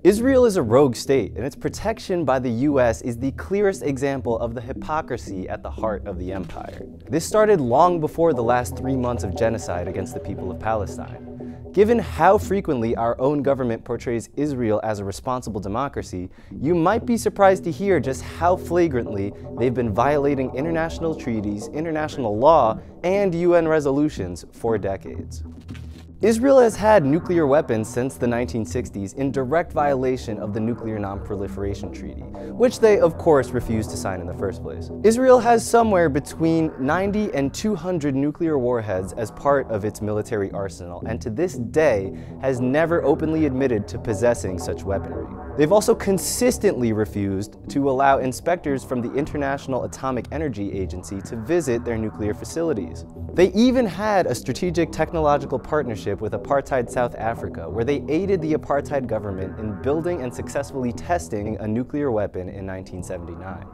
Israel is a rogue state, and its protection by the US is the clearest example of the hypocrisy at the heart of the empire. This started long before the last 3 months of genocide against the people of Palestine. Given how frequently our own government portrays Israel as a responsible democracy, you might be surprised to hear just how flagrantly they've been violating international treaties, international law, and UN resolutions for decades. Israel has had nuclear weapons since the 1960s in direct violation of the Nuclear Non-Proliferation Treaty, which they of course refused to sign in the first place. Israel has somewhere between 90 and 200 nuclear warheads as part of its military arsenal, and to this day has never openly admitted to possessing such weaponry. They've also consistently refused to allow inspectors from the International Atomic Energy Agency to visit their nuclear facilities. They even had a strategic technological partnership with apartheid South Africa, where they aided the apartheid government in building and successfully testing a nuclear weapon in 1979.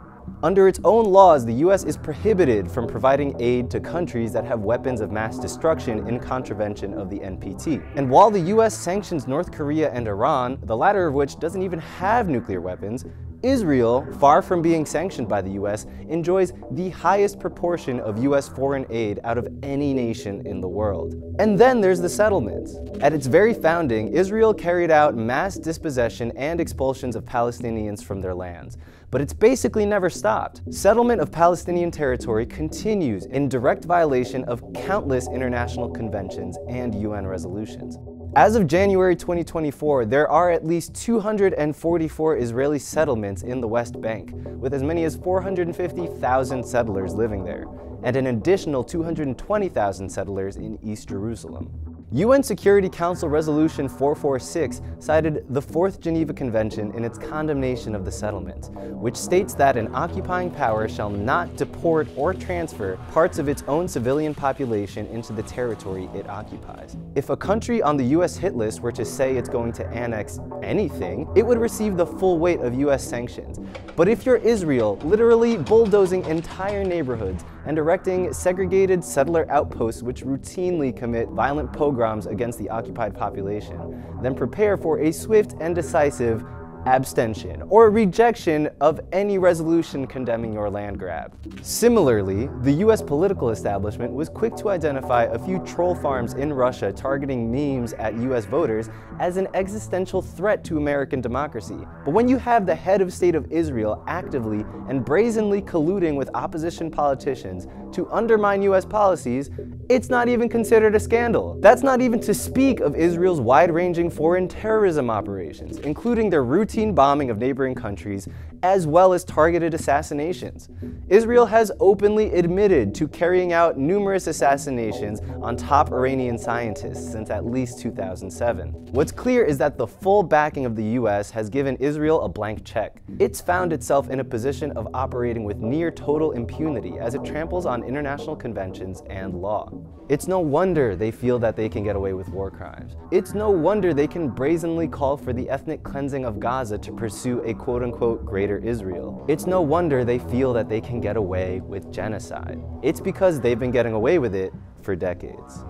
Under its own laws, the US is prohibited from providing aid to countries that have weapons of mass destruction in contravention of the NPT. And while the US sanctions North Korea and Iran, the latter of which doesn't even have nuclear weapons, Israel, far from being sanctioned by the US, enjoys the highest proportion of US foreign aid out of any nation in the world. And then there's the settlements. At its very founding, Israel carried out mass dispossession and expulsions of Palestinians from their lands. But it's basically never stopped. Settlement of Palestinian territory continues in direct violation of countless international conventions and UN resolutions. As of January 2024, there are at least 244 Israeli settlements in the West Bank, with as many as 450,000 settlers living there, and an additional 220,000 settlers in East Jerusalem. UN Security Council Resolution 446 cited the Fourth Geneva Convention in its condemnation of the settlements, which states that an occupying power shall not deport or transfer parts of its own civilian population into the territory it occupies. If a country on the US hit list were to say it's going to annex anything, it would receive the full weight of US sanctions. But if you're Israel, literally bulldozing entire neighborhoods and erecting segregated settler outposts which routinely commit violent pogroms against the occupied population, then prepare for a swift and decisive abstention or rejection of any resolution condemning your land grab. Similarly, the US political establishment was quick to identify a few troll farms in Russia targeting memes at US voters as an existential threat to American democracy. But when you have the head of state of Israel actively and brazenly colluding with opposition politicians to undermine US policies, it's not even considered a scandal. That's not even to speak of Israel's wide-ranging foreign terrorism operations, including their routine bombing of neighboring countries, as well as targeted assassinations. Israel has openly admitted to carrying out numerous assassinations on top Iranian scientists since at least 2007. What's clear is that the full backing of the US has given Israel a blank check. It's found itself in a position of operating with near total impunity as it tramples on international conventions and law. It's no wonder they feel that they can get away with war crimes. It's no wonder they can brazenly call for the ethnic cleansing of Gaza to pursue a quote-unquote greater Israel. It's no wonder they feel that they can get away with genocide. It's because they've been getting away with it for decades.